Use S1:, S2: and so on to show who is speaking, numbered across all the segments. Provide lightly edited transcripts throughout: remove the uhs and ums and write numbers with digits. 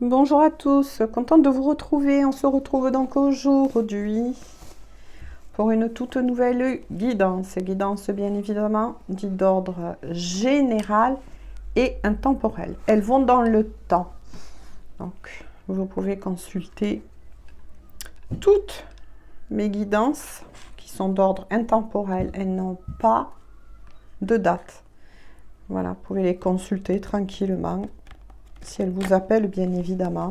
S1: Bonjour à tous, contente de vous retrouver. On se retrouve donc aujourd'hui pour une toute nouvelle guidance. Guidance bien évidemment dite d'ordre général et intemporel. Elles vont dans le temps. Donc vous pouvez consulter toutes mes guidances qui sont d'ordre intemporel. Elles n'ont pas de date. Voilà, vous pouvez les consulter tranquillement. Si elle vous appelle, bien évidemment.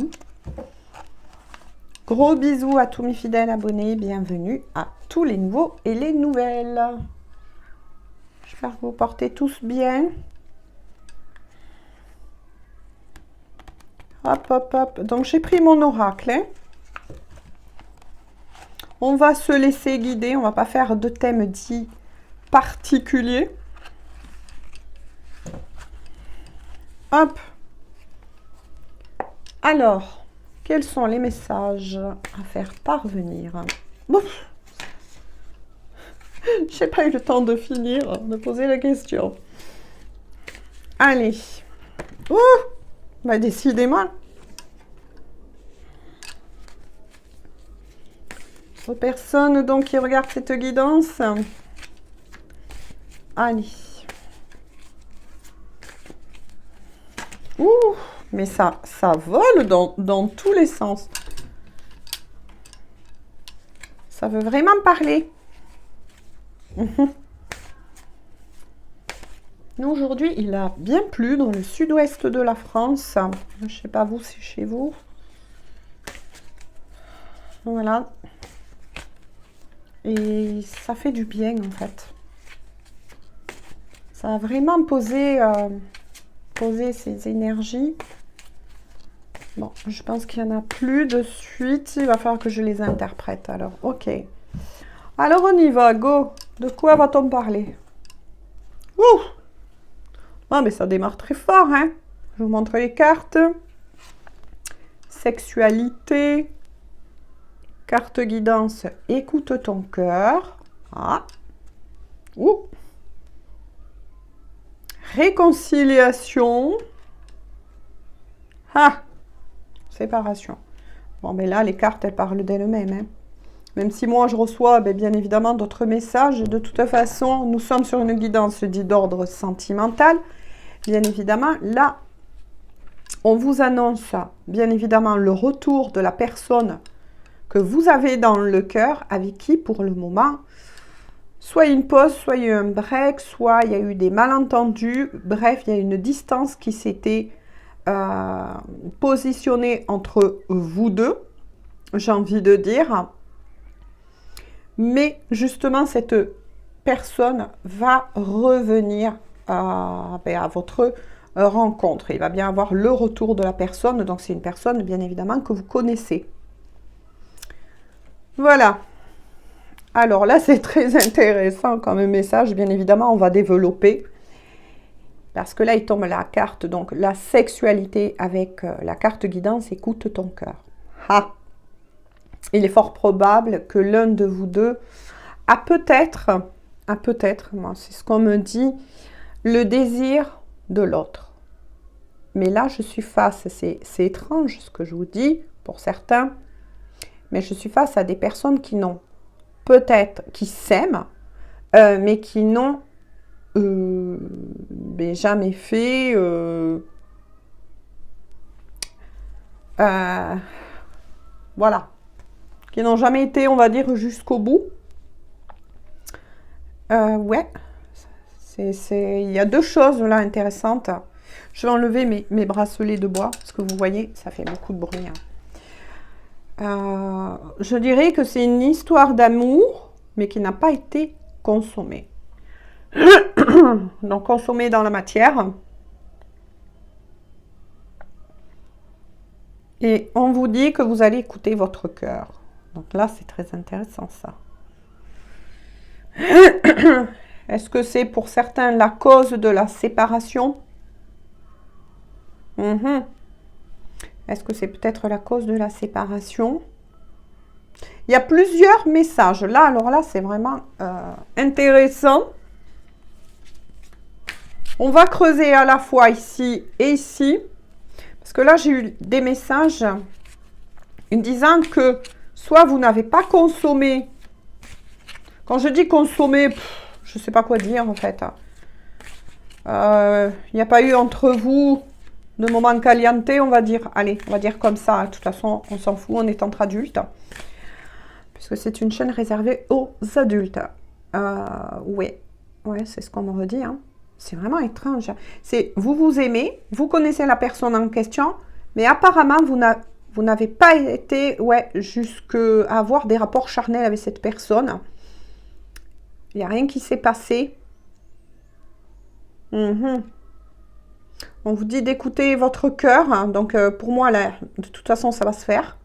S1: Gros bisous à tous mes fidèles abonnés. Bienvenue à tous les nouveaux et les nouvelles. J'espère que vous portez tous bien. Hop, hop, hop. Donc, j'ai pris mon oracle. Hein. On va se laisser guider. On va pas faire de thème dit particulier. Hop. Alors, quels sont les messages à faire parvenir? Bon, j'ai pas eu le temps de finir, de poser la question. Allez. Ouh, bah décidément. Aux personnes donc qui regardent cette guidance. Allez. Ouh. Mais ça vole dans tous les sens. Ça veut vraiment parler. Nous, aujourd'hui, il a bien plu dans le sud-ouest de la France. Je ne sais pas vous, c'est chez vous. Voilà. Et ça fait du bien, en fait. Ça a vraiment posé ses énergies. Bon, je pense qu'il n'y en a plus de suite. Il va falloir que je les interprète. Alors, ok. Alors, on y va. Go. De quoi va-t-on parler? Ouh! Ah, mais ça démarre très fort, hein? Je vous montre les cartes. Sexualité. Carte guidance. Écoute ton cœur. Ah. Ouh. Réconciliation. Ah. Séparation. Bon, mais là, les cartes, elles parlent d'elles-mêmes. Hein. Même si moi, je reçois bien évidemment d'autres messages. De toute façon, nous sommes sur une guidance dite d'ordre sentimental. Bien évidemment, là, on vous annonce bien évidemment le retour de la personne que vous avez dans le cœur, avec qui, pour le moment, soit une pause, soit il y a eu un break, soit il y a eu des malentendus. Bref, il y a une distance qui s'était positionné entre vous deux, j'ai envie de dire. Mais justement, cette personne va revenir à votre rencontre. Il va bien avoir le retour de la personne. Donc, c'est une personne, bien évidemment, que vous connaissez. Voilà. Alors là, c'est très intéressant comme message. Bien évidemment, on va développer. Parce que là, il tombe la carte, donc la sexualité avec la carte guidance, écoute ton cœur. Ah. Il est fort probable que l'un de vous deux a peut-être, moi c'est ce qu'on me dit, le désir de l'autre. Mais là, je suis face, c'est étrange ce que je vous dis pour certains, mais je suis face à des personnes qui n'ont peut-être, qui s'aiment, mais qui n'ont jamais fait voilà, qui n'ont jamais été, on va dire, jusqu'au bout. Ouais, il y a deux choses là intéressantes. Je vais enlever mes bracelets de bois, parce que vous voyez, ça fait beaucoup de bruit. Hein. Je dirais que c'est une histoire d'amour, mais qui n'a pas été consommée. Donc, consommée dans la matière. Et on vous dit que vous allez écouter votre cœur. Donc là, c'est très intéressant, ça. Est-ce que c'est pour certains la cause de la séparation? Est-ce que c'est peut-être la cause de la séparation? Il y a plusieurs messages. Là, alors là, c'est vraiment intéressant. On va creuser à la fois ici et ici. Parce que là, j'ai eu des messages me disant que soit vous n'avez pas consommé. Quand je dis consommer, je ne sais pas quoi dire en fait. Il n'y a pas eu entre vous de moment caliente, on va dire. Allez, on va dire comme ça. De toute façon, on s'en fout, on est entre adultes. Puisque c'est une chaîne réservée aux adultes. Ouais, c'est ce qu'on me redit. Hein. C'est vraiment étrange. C'est vous vous aimez, vous connaissez la personne en question, mais apparemment, vous n'avez pas été jusqu'à avoir des rapports charnels avec cette personne. Il n'y a rien qui s'est passé. On vous dit d'écouter votre cœur. Hein. Donc, pour moi, là, de toute façon, ça va se faire.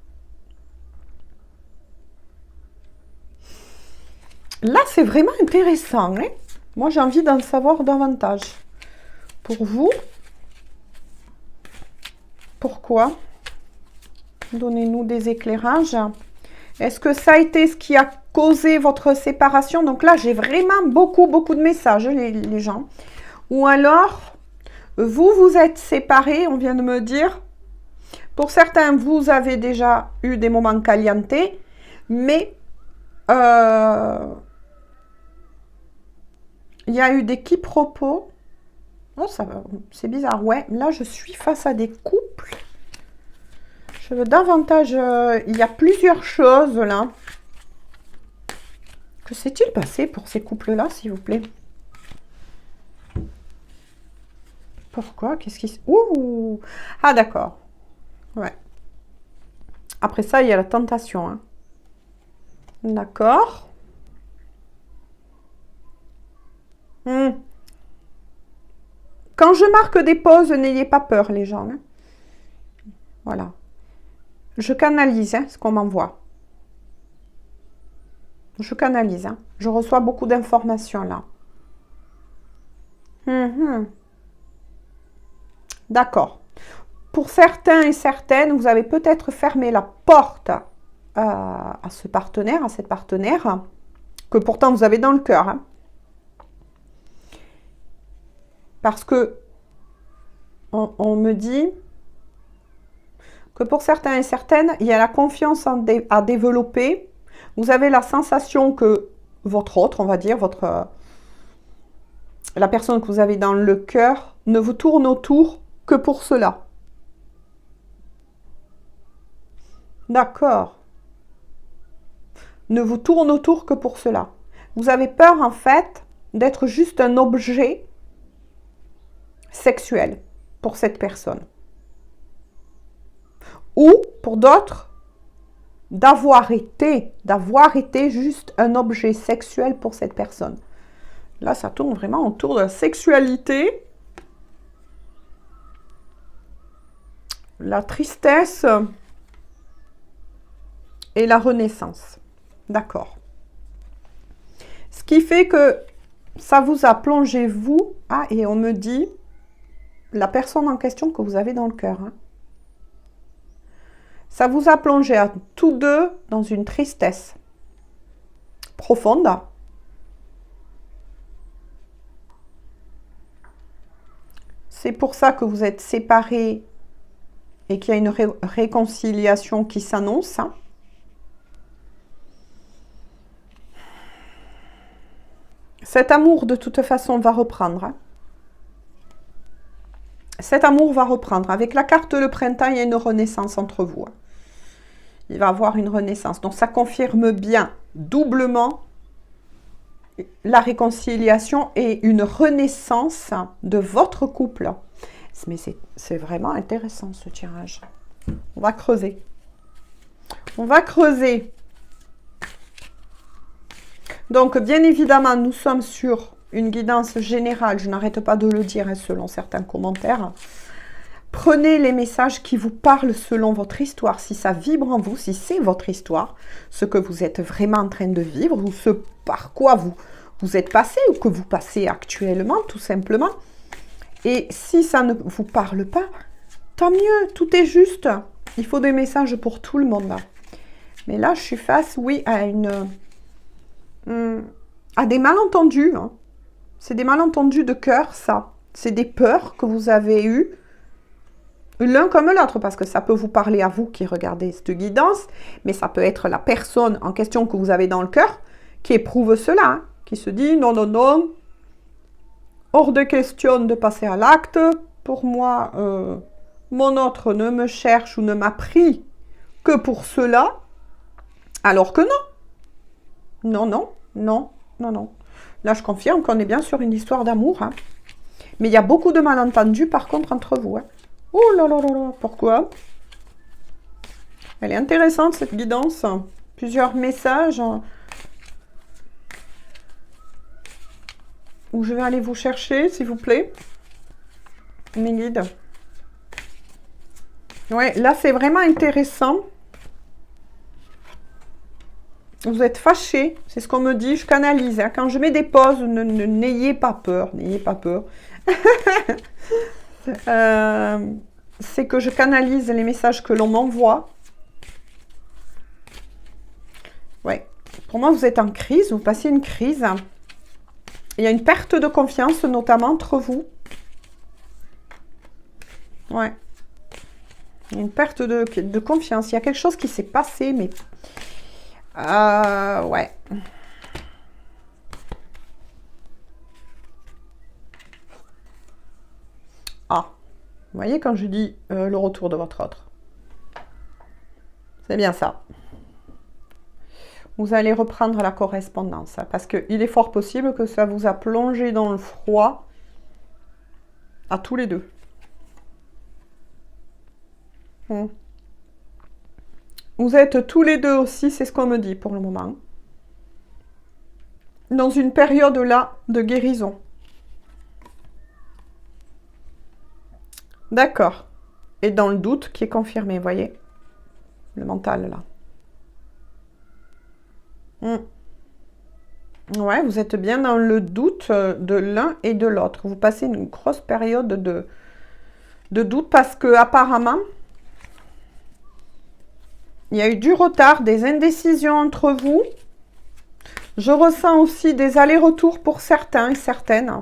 S1: Là, c'est vraiment intéressant. Hein. Moi, j'ai envie d'en savoir davantage. Pour vous, pourquoi? Donnez-nous des éclairages. Est-ce que ça a été ce qui a causé votre séparation? Donc là, j'ai vraiment beaucoup de messages, les gens. Ou alors, vous vous êtes séparés, on vient de me dire. Pour certains, vous avez déjà eu des moments caliente, mais il y a eu des quiproquos. Oh, c'est bizarre. Ouais, là, je suis face à des couples. Je veux davantage... il y a plusieurs choses, là. Que s'est-il passé pour ces couples-là, s'il vous plaît? Pourquoi? Qu'est-ce qui se... Ouh! Ah, d'accord. Ouais. Après ça, il y a la tentation. Hein. D'accord. Quand je marque des pauses, n'ayez pas peur, les gens. Hein. Voilà. Je canalise ce qu'on m'envoie. Je canalise. Hein. Je reçois beaucoup d'informations, là. D'accord. Pour certains et certaines, vous avez peut-être fermé la porte à ce partenaire, à cette partenaire, que pourtant vous avez dans le cœur. Hein. Parce que on me dit que pour certains et certaines, il y a la confiance à développer. Vous avez la sensation que votre autre, on va dire, la personne que vous avez dans le cœur, ne vous tourne autour que pour cela. D'accord. Ne vous tourne autour que pour cela. Vous avez peur, en fait, d'être juste un objet sexuel pour cette personne. Ou, pour d'autres, d'avoir été juste un objet sexuel pour cette personne. Là, ça tourne vraiment autour de la sexualité. La tristesse et la renaissance. D'accord. Ce qui fait que ça vous a plongé, vous. Ah, et on me dit, la personne en question que vous avez dans le cœur. Hein, ça vous a plongé à tous deux dans une tristesse profonde. C'est pour ça que vous êtes séparés et qu'il y a une réconciliation qui s'annonce. Hein. Cet amour, de toute façon, va reprendre. Hein. Cet amour va reprendre. Avec la carte le printemps, il y a une renaissance entre vous. Hein. Il va y avoir une renaissance. Donc, ça confirme bien doublement la réconciliation et une renaissance de votre couple. Mais c'est vraiment intéressant, ce tirage. On va creuser. On va creuser. Donc, bien évidemment, nous sommes sur une guidance générale. Je n'arrête pas de le dire hein, selon certains commentaires. Prenez les messages qui vous parlent selon votre histoire. Si ça vibre en vous, si c'est votre histoire, ce que vous êtes vraiment en train de vivre, ou ce par quoi vous êtes passé, ou que vous passez actuellement, tout simplement. Et si ça ne vous parle pas, tant mieux, tout est juste. Il faut des messages pour tout le monde. Mais là, je suis face, oui, à des malentendus. Hein. C'est des malentendus de cœur, ça. C'est des peurs que vous avez eues. l'un comme l'autre, parce que ça peut vous parler à vous qui regardez cette guidance, mais ça peut être la personne en question que vous avez dans le cœur qui éprouve cela, hein, qui se dit non, non, non, hors de question de passer à l'acte. Pour moi, mon autre ne me cherche ou ne m'a pris que pour cela, alors que non. Non, non, non, non, non. Là, je confirme qu'on est bien sur une histoire d'amour. Hein. Mais il y a beaucoup de malentendus, par contre, entre vous. Hein. Oh là là là là, pourquoi? Elle est intéressante, cette guidance. Plusieurs messages où je vais aller vous chercher, s'il vous plaît. Mes guides. Ouais, là, c'est vraiment intéressant. Vous êtes fâchés, c'est ce qu'on me dit, je canalise. Hein. Quand je mets des pauses, n'ayez pas peur, n'ayez pas peur. C'est que je canalise les messages que l'on m'envoie. Ouais. Pour moi, vous êtes en crise, vous passez une crise. Il y a une perte de confiance, notamment entre vous. Ouais. Il y a une perte de confiance. Il y a quelque chose qui s'est passé, mais... ouais. Ah. Vous voyez quand je dis le retour de votre autre. C'est bien ça. Vous allez reprendre la correspondance. Hein, parce qu'il est fort possible que ça vous a plongé dans le froid à tous les deux. Vous êtes tous les deux aussi, c'est ce qu'on me dit pour le moment. Dans une période là de guérison. D'accord. Et dans le doute qui est confirmé, vous voyez? Le mental là. Ouais, vous êtes bien dans le doute de l'un et de l'autre. Vous passez une grosse période de doute parce que apparemment, il y a eu du retard, des indécisions entre vous. Je ressens aussi des allers-retours pour certains et certaines.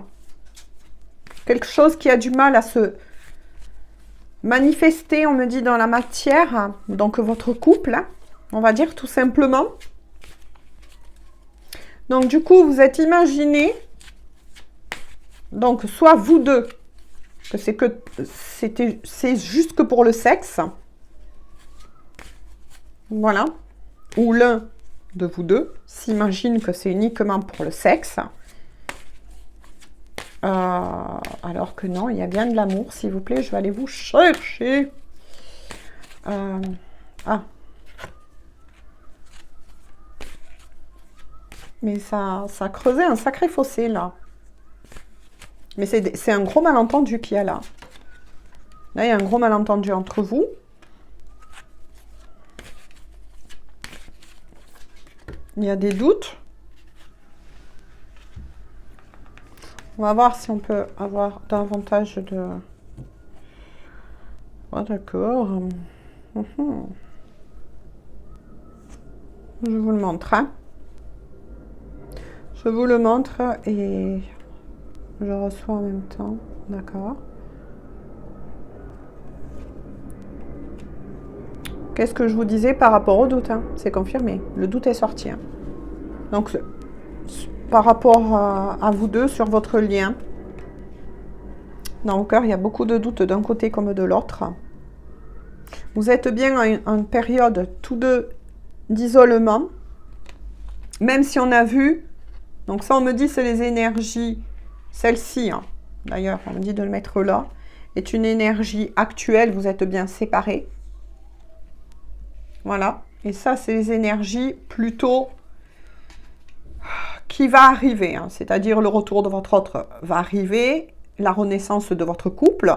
S1: Quelque chose qui a du mal à se manifester, on me dit, dans la matière. Donc, votre couple, hein, on va dire tout simplement. Donc, du coup, vous êtes imaginé. Donc, soit vous deux, que c'est juste que pour le sexe. Voilà. Ou l'un de vous deux s'imagine que c'est uniquement pour le sexe. Alors que non, il y a bien de l'amour, s'il vous plaît. Je vais aller vous chercher. Mais ça a creusé un sacré fossé, là. Mais c'est un gros malentendu qu'il y a là. Là, il y a un gros malentendu entre vous. Il y a des doutes. On va voir si on peut avoir davantage de... Oh, d'accord. Je vous le montre. Hein. Je vous le montre et je reçois en même temps. D'accord. Qu'est-ce que je vous disais par rapport au doute, hein? C'est confirmé. Le doute est sorti. Hein. Donc, par rapport à vous deux sur votre lien, dans le cœur, il y a beaucoup de doutes d'un côté comme de l'autre. Vous êtes bien en période tous deux d'isolement, même si on a vu, donc ça on me dit c'est les énergies, celle-ci, hein, d'ailleurs on me dit de le mettre là, est une énergie actuelle, vous êtes bien séparés. Voilà, et ça c'est les énergies plutôt qui va arriver, hein, c'est-à-dire le retour de votre autre va arriver, la renaissance de votre couple,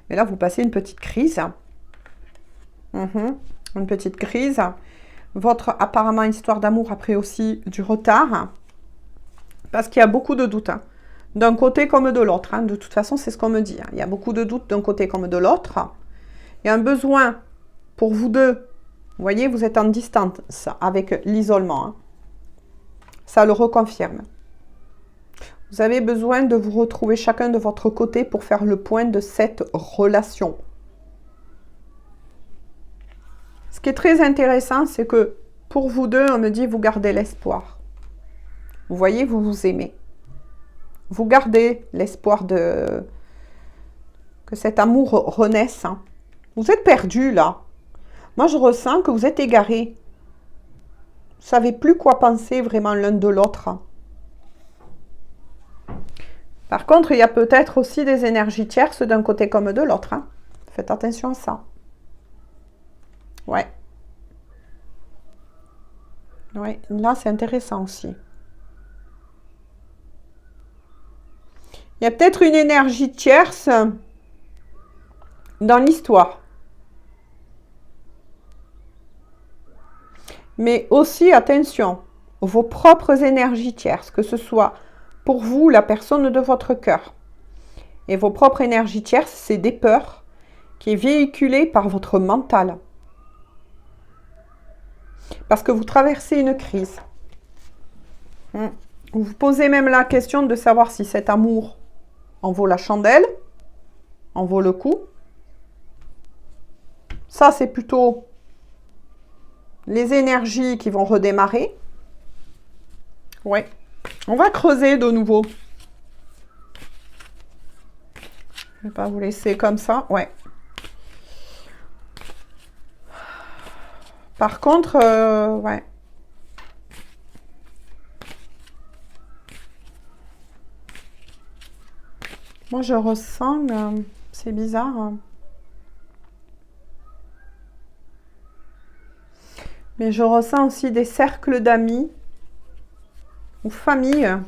S1: mais là vous passez une petite crise. Une petite crise. Votre apparemment histoire d'amour après aussi du retard. Parce qu'il y a beaucoup de doutes. Hein. D'un côté comme de l'autre. Hein. De toute façon, c'est ce qu'on me dit. Hein. Il y a beaucoup de doutes d'un côté comme de l'autre. Il y a un besoin pour vous deux. Vous voyez, vous êtes en distance avec l'isolement. Hein. Ça le reconfirme. Vous avez besoin de vous retrouver chacun de votre côté pour faire le point de cette relation. qui est très intéressant, c'est que pour vous deux, on me dit, vous gardez l'espoir. Vous voyez, vous vous aimez. Vous gardez l'espoir que cet amour renaisse. Hein. Vous êtes perdu là. Moi, je ressens que vous êtes égarés. Vous ne savez plus quoi penser vraiment l'un de l'autre. Par contre, il y a peut-être aussi des énergies tierces d'un côté comme de l'autre. Hein. Faites attention à ça. Ouais. Ouais, là, c'est intéressant aussi. Il y a peut-être une énergie tierce dans l'histoire. Mais aussi, attention, vos propres énergies tierces, que ce soit pour vous, la personne de votre cœur. Et vos propres énergies tierces, c'est des peurs qui est véhiculée par votre mental. Parce que vous traversez une crise. Vous vous posez même la question de savoir si cet amour en vaut la chandelle, en vaut le coup. Ça, c'est plutôt les énergies qui vont redémarrer. Ouais. On va creuser de nouveau. Je ne vais pas vous laisser comme ça. Ouais. Par contre, ouais. Moi, je ressens, c'est bizarre. Hein. Mais je ressens aussi des cercles d'amis ou familles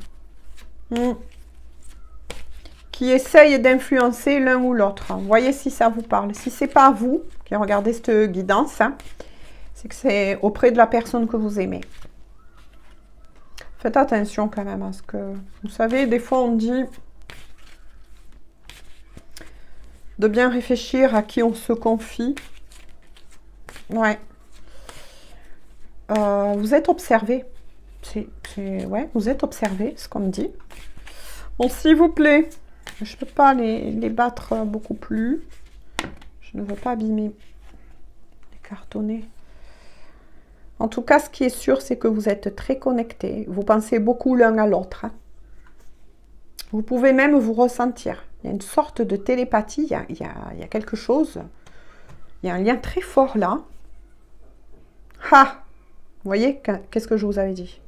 S1: qui essayent d'influencer l'un ou l'autre. Voyez si ça vous parle. Si ce n'est pas vous qui regardez cette guidance, hein, c'est que c'est auprès de la personne que vous aimez. Faites attention quand même à ce que... Vous savez, des fois on dit de bien réfléchir à qui on se confie. Ouais. Vous êtes observé. Ouais, vous êtes observé, ce qu'on me dit. Bon, s'il vous plaît, je ne peux pas les battre beaucoup plus. Je ne veux pas abîmer les cartonnets. En tout cas, ce qui est sûr, c'est que vous êtes très connectés. Vous pensez beaucoup l'un à l'autre. Hein. Vous pouvez même vous ressentir. Il y a une sorte de télépathie. Il y a quelque chose. Il y a un lien très fort là. Ah! Vous voyez, qu'est-ce que je vous avais dit?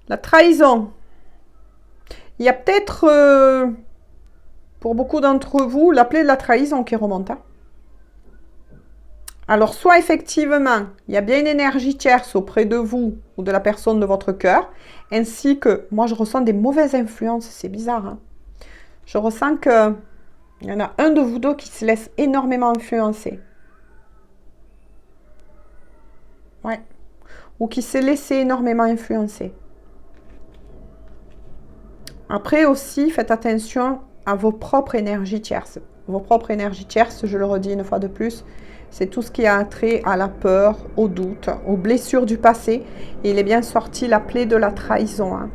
S1: La trahison. Il y a peut-être, pour beaucoup d'entre vous, la plaie de la trahison qui remonte. Hein. Alors, soit effectivement, il y a bien une énergie tierce auprès de vous ou de la personne de votre cœur, ainsi que, moi, je ressens des mauvaises influences. C'est bizarre. Hein. Je ressens qu'il y en a un de vous deux qui se laisse énormément influencer. Ouais. Ou qui s'est laissé énormément influencer. Après aussi, faites attention à vos propres énergies tierces. Vos propres énergies tierces, je le redis une fois de plus, c'est tout ce qui a trait à la peur, au doute, aux blessures du passé. Et il est bien sorti la plaie de la trahison. Hein.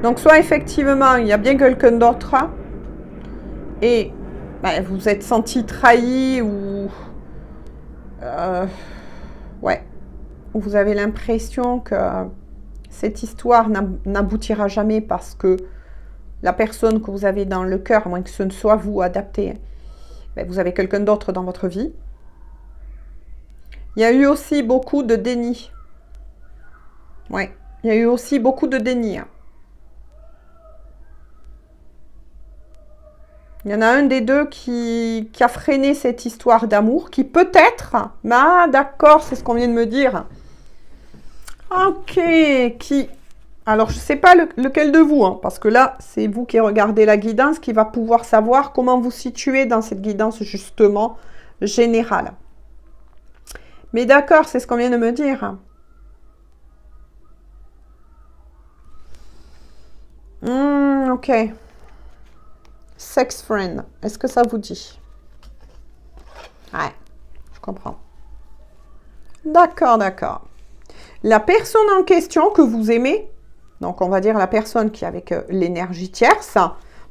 S1: Donc, soit effectivement, il y a bien quelqu'un d'autre et ben, vous êtes senti trahi ou... ouais. Vous avez l'impression que cette histoire n'aboutira jamais parce que la personne que vous avez dans le cœur, à moins que ce ne soit vous adapté, ben vous avez quelqu'un d'autre dans votre vie. Il y a eu aussi beaucoup de déni. Ouais, il y a eu aussi beaucoup de déni. Hein. Il y en a un des deux qui a freiné cette histoire d'amour, qui peut-être, ah d'accord, c'est ce qu'on vient de me dire. Ok, qui... Alors, je ne sais pas lequel de vous, hein, parce que là, c'est vous qui regardez la guidance qui va pouvoir savoir comment vous situez dans cette guidance, justement, générale. Mais d'accord, c'est ce qu'on vient de me dire. Ok. Sex friend, est-ce que ça vous dit? Ouais, je comprends. D'accord, d'accord. La personne en question que vous aimez, donc on va dire la personne qui est avec l'énergie tierce,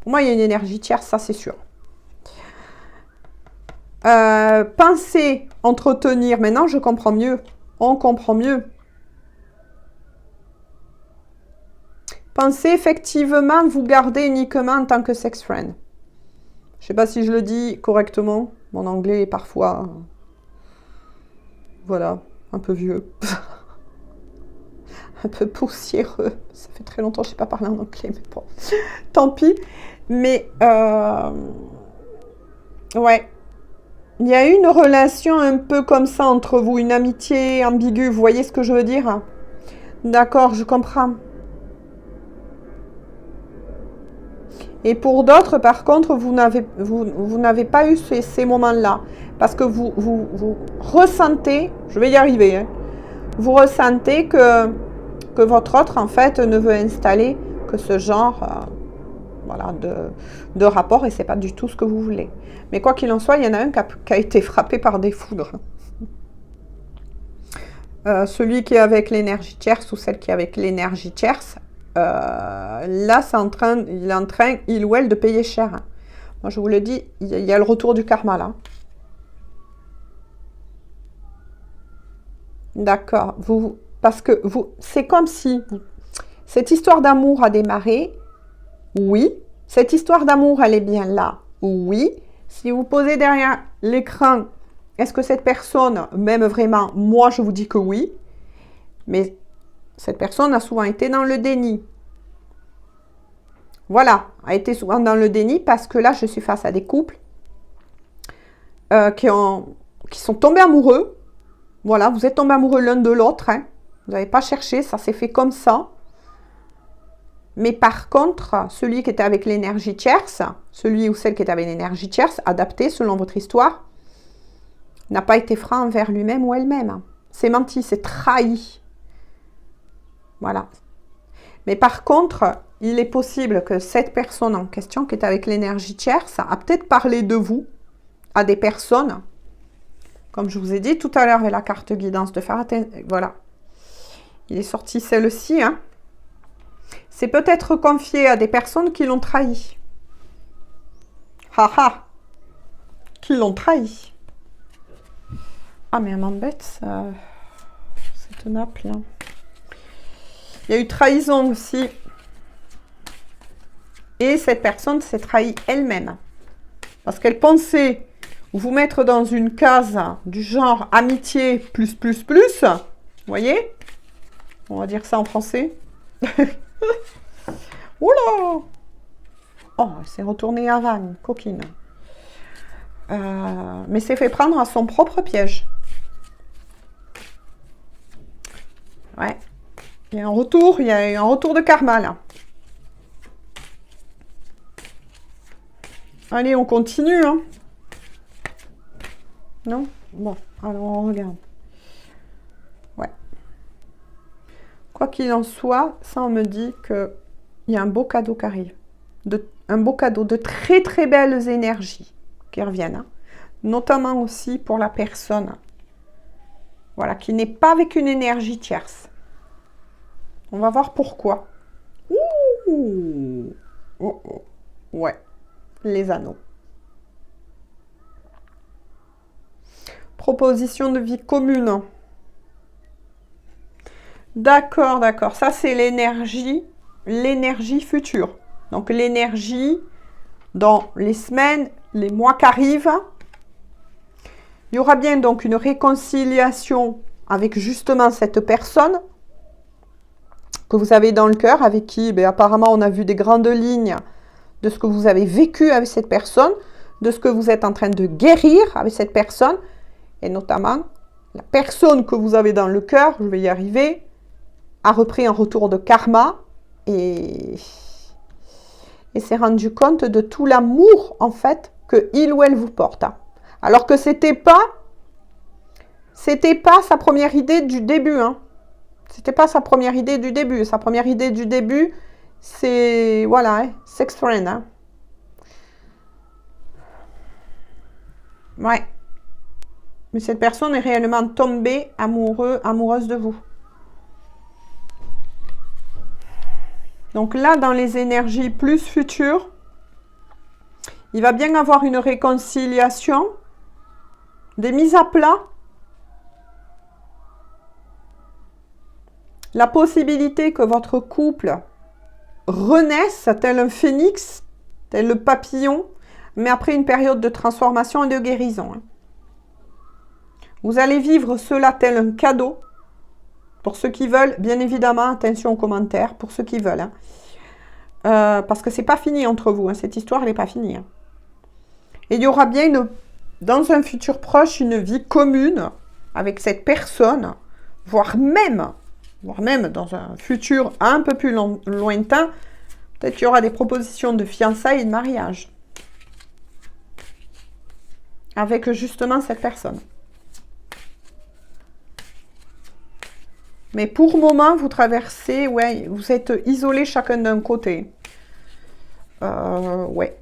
S1: pour moi il y a une énergie tierce, ça c'est sûr. Pensez entretenir. Maintenant, je comprends mieux. On comprend mieux. Pensez effectivement vous garder uniquement en tant que sex friend. Je ne sais pas si je le dis correctement. Mon anglais est parfois... voilà, un peu vieux. Un peu poussiéreux. Ça fait très longtemps que je n'ai pas parlé en anglais, mais bon. Tant pis. Mais, ouais. Il y a une relation un peu comme ça entre vous, une amitié ambiguë. Vous voyez ce que je veux dire? D'accord, je comprends. Et pour d'autres, par contre, vous n'avez pas eu ces moments-là. Parce que vous ressentez, je vais y arriver, hein, vous ressentez que votre autre, en fait, ne veut installer que ce genre voilà, de rapport et c'est pas du tout ce que vous voulez. Mais quoi qu'il en soit, il y en a un qui a été frappé par des foudres. Celui qui est avec l'énergie tierce ou celle qui est avec l'énergie tierce, là, il ou elle, de payer cher. Moi, je vous le dis, il y a le retour du karma, là. D'accord. Parce que c'est comme si cette histoire d'amour a démarré. Oui. Cette histoire d'amour, elle est bien là. Oui. Si vous posez derrière l'écran, est-ce que cette personne m'aime vraiment? Moi, je vous dis que oui. Mais cette personne a souvent été dans le déni. Voilà, a été souvent dans le déni parce que là, je suis face à des couples qui sont tombés amoureux. Voilà, vous êtes tombés amoureux l'un de l'autre. Hein. Vous n'avez pas cherché, ça s'est fait comme ça. Mais par contre, celui qui était avec l'énergie tierce, celui ou celle qui était avec l'énergie tierce, adapté selon votre histoire, n'a pas été franc envers lui-même ou elle-même. C'est menti, c'est trahi. Voilà. Mais par contre, il est possible que cette personne en question, qui est avec l'énergie tierce, a peut-être parlé de vous à des personnes, comme je vous ai dit tout à l'heure avec la carte guidance, de faire attention. Voilà. Il est sorti celle-ci. Hein. C'est peut-être confié à des personnes qui l'ont trahi. Haha. Qui l'ont trahi. Ah, mais elle m'embête, ça. Cette nappe, là. Il y a eu trahison aussi. Et cette personne s'est trahie elle-même. Parce qu'elle pensait vous mettre dans une case du genre amitié plus. Vous voyez? On va dire ça en français. Oula! Oh, elle s'est retournée avant, coquine. Mais s'est fait prendre à son propre piège. Ouais. Il y a un retour de karma, là. Allez, on continue, hein. Non? Bon, alors on regarde. Ouais. Quoi qu'il en soit, ça, on me dit qu'il y a un beau cadeau qui arrive. Un beau cadeau de très, très belles énergies qui reviennent. Hein. Notamment aussi pour la personne, voilà, qui n'est pas avec une énergie tierce. On va voir pourquoi. Ouh. Oh, oh. Ouais. Les anneaux. Proposition de vie commune. D'accord, d'accord. Ça, c'est l'énergie future. Donc, l'énergie dans les semaines, les mois qui arrivent. Il y aura bien donc une réconciliation avec justement cette personne que vous avez dans le cœur, avec qui apparemment on a vu des grandes lignes de ce que vous avez vécu avec cette personne, de ce que vous êtes en train de guérir avec cette personne, et notamment la personne que vous avez dans le cœur, je vais y arriver, a repris un retour de karma et s'est rendu compte de tout l'amour en fait que il ou elle vous porte. Alors que c'était pas sa première idée du début. Hein. C'était pas sa première idée du début. Sa première idée du début, c'est, voilà, hein, sex friend. Hein. Ouais. Mais cette personne est réellement tombée amoureuse de vous. Donc là, dans les énergies plus futures, il va bien avoir une réconciliation des mises à plat, la possibilité que votre couple renaisse tel un phénix, tel le papillon, mais après une période de transformation et de guérison. Vous allez vivre cela tel un cadeau. Pour ceux qui veulent, bien évidemment, attention aux commentaires, pour ceux qui veulent. Parce que c'est pas fini entre vous, cette histoire, elle n'est pas finie. Et il y aura bien, dans un futur proche, une vie commune avec cette personne, voire même dans un futur un peu plus lointain, peut-être qu'il y aura des propositions de fiançailles et de mariage. Avec justement cette personne. Mais pour le moment, vous traversez, ouais, vous êtes isolés chacun d'un côté. Ouais.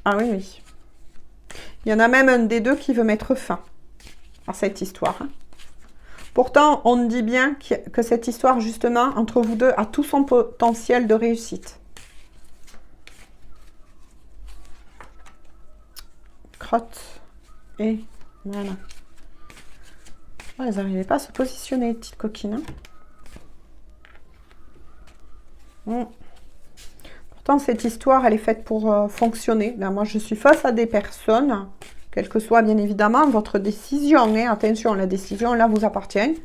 S1: Ah oui, oui. Il y en a même un des deux qui veut mettre fin à cette histoire. Pourtant, on dit bien que cette histoire, justement, entre vous deux, a tout son potentiel de réussite. Crotte. Et voilà. Oh, elles n'arrivaient pas à se positionner, les petites coquines. Pourtant, cette histoire, elle est faite pour fonctionner. Là, moi, je suis face à des personnes, quelle que soit, bien évidemment, votre décision. Hein. Attention, la décision, là, vous appartient.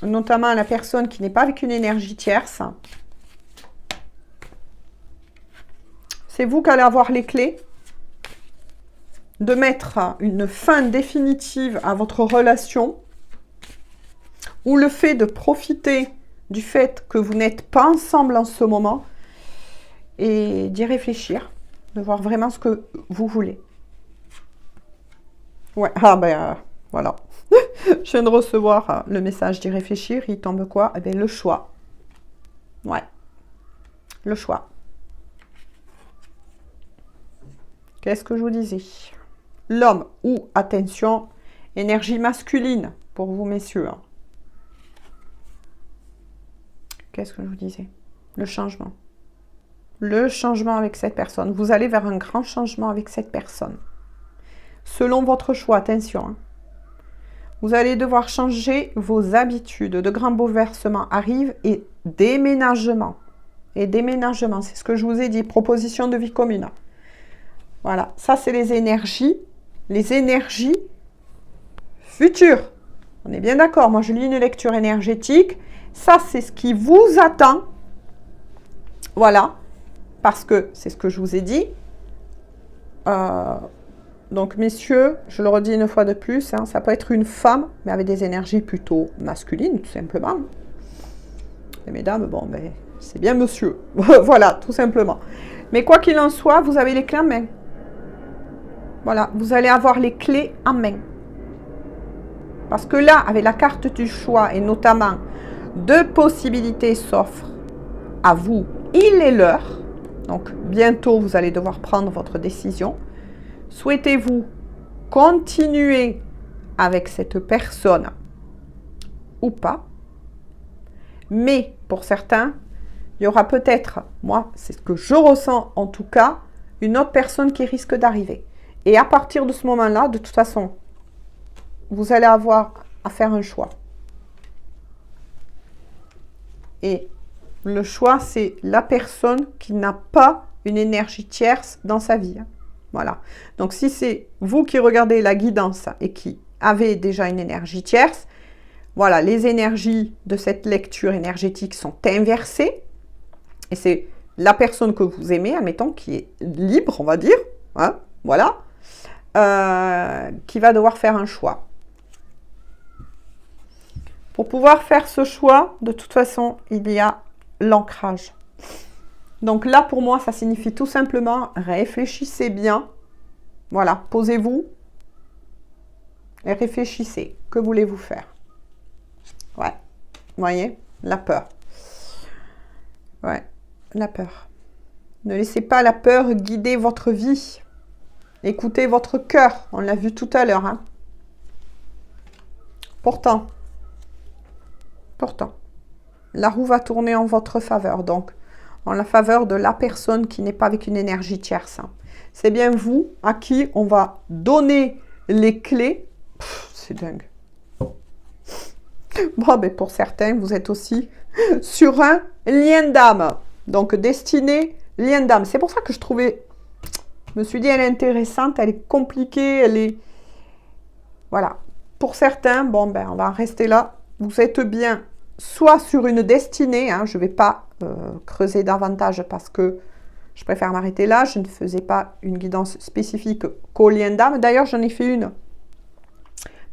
S1: Notamment à la personne qui n'est pas avec une énergie tierce. C'est vous qui allez avoir les clés de mettre une fin définitive à votre relation, ou le fait de profiter du fait que vous n'êtes pas ensemble en ce moment et d'y réfléchir, de voir vraiment ce que vous voulez. Ouais, ah ben voilà. Je viens de recevoir le message d'y réfléchir. Il tombe quoi? Eh bien, le choix. Ouais, le choix. Qu'est-ce que je vous disais? L'homme ou, attention, énergie masculine pour vous, messieurs. Qu'est-ce que je vous disais? Le changement. Le changement avec cette personne. Vous allez vers un grand changement avec cette personne. Selon votre choix, attention. Vous allez devoir changer vos habitudes. De grands bouleversements arrivent et déménagement. Et déménagement, c'est ce que je vous ai dit. Proposition de vie commune. Voilà, ça c'est les énergies futures. On est bien d'accord, moi je lis une lecture énergétique. Ça c'est ce qui vous attend. Voilà, parce que c'est ce que je vous ai dit. Donc messieurs, je le redis une fois de plus, ça peut être une femme, mais avec des énergies plutôt masculines, tout simplement. Et mesdames, bon, ben, c'est bien monsieur. Voilà, tout simplement. Mais quoi qu'il en soit, vous avez les clés en main. Voilà, vous allez avoir les clés en main. Parce que là, avec la carte du choix, et notamment, deux possibilités s'offrent à vous, il est l'heure. Donc, bientôt, vous allez devoir prendre votre décision. Souhaitez-vous continuer avec cette personne ou pas? Mais, pour certains, il y aura peut-être, moi, c'est ce que je ressens en tout cas, une autre personne qui risque d'arriver. Et à partir de ce moment-là, de toute façon, vous allez avoir à faire un choix. Et le choix, c'est la personne qui n'a pas une énergie tierce dans sa vie. Voilà. Donc, si c'est vous qui regardez la guidance et qui avez déjà une énergie tierce, voilà, les énergies de cette lecture énergétique sont inversées. Et c'est la personne que vous aimez, admettons, qui est libre, on va dire. Hein, voilà. Qui va devoir faire un choix. Pour pouvoir faire ce choix, de toute façon, il y a l'ancrage. Donc là, pour moi, ça signifie tout simplement, réfléchissez bien. Voilà, posez-vous et réfléchissez. Que voulez-vous faire? Ouais, vous voyez, la peur. Ouais, la peur. Ne laissez pas la peur guider votre vie. Écoutez votre cœur, on l'a vu tout à l'heure. Hein. Pourtant, la roue va tourner en votre faveur. Donc, en la faveur de la personne qui n'est pas avec une énergie tierce. C'est bien vous à qui on va donner les clés. C'est dingue. Bon, ben pour certains, vous êtes aussi sur un lien d'âme. Donc, destinée, lien d'âme. C'est pour ça que je trouvais... Je me suis dit, elle est intéressante, elle est compliquée, elle est... Voilà. Pour certains, bon, ben, on va en rester là. Vous êtes bien soit sur une destinée, hein, je ne vais pas creuser davantage parce que je préfère m'arrêter là. Je ne faisais pas une guidance spécifique qu'au lien d'âme. D'ailleurs, j'en ai fait une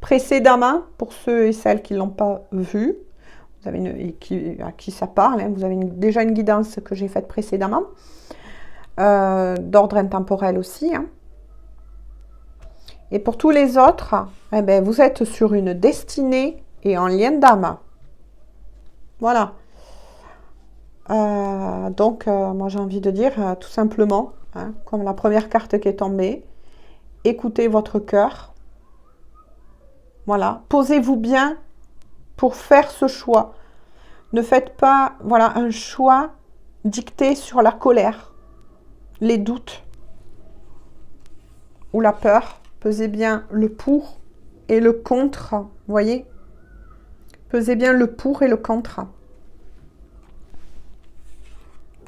S1: précédemment, pour ceux et celles qui ne l'ont pas vue. Vous avez à qui ça parle, hein, vous avez déjà une guidance que j'ai faite précédemment, d'ordre intemporel aussi. Hein. Et pour tous les autres, eh ben, vous êtes sur une destinée et en lien d'âme. Voilà. Donc, moi j'ai envie de dire tout simplement, hein, comme la première carte qui est tombée, écoutez votre cœur. Voilà. Posez-vous bien pour faire ce choix. Ne faites pas voilà, un choix dicté sur la colère, les doutes ou la peur. Pesez bien le pour et le contre, vous voyez? Pesez bien le pour et le contre.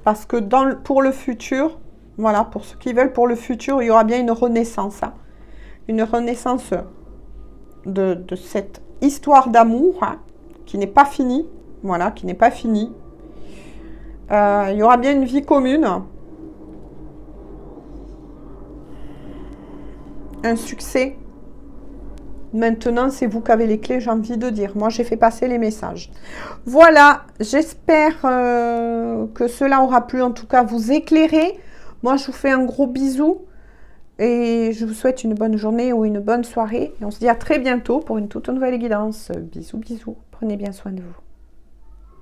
S1: Parce que pour le futur, voilà, pour ceux qui veulent pour le futur, il y aura bien une renaissance. Hein. Une renaissance de cette histoire d'amour hein, qui n'est pas finie. Voilà, qui n'est pas finie. Il y aura bien une vie commune. Un succès. Maintenant, c'est vous qui avez les clés, j'ai envie de dire. Moi, j'ai fait passer les messages. Voilà, j'espère que cela aura pu en tout cas vous éclairer. Moi, je vous fais un gros bisou et je vous souhaite une bonne journée ou une bonne soirée. Et on se dit à très bientôt pour une toute nouvelle guidance. Bisous, bisous. Prenez bien soin de vous.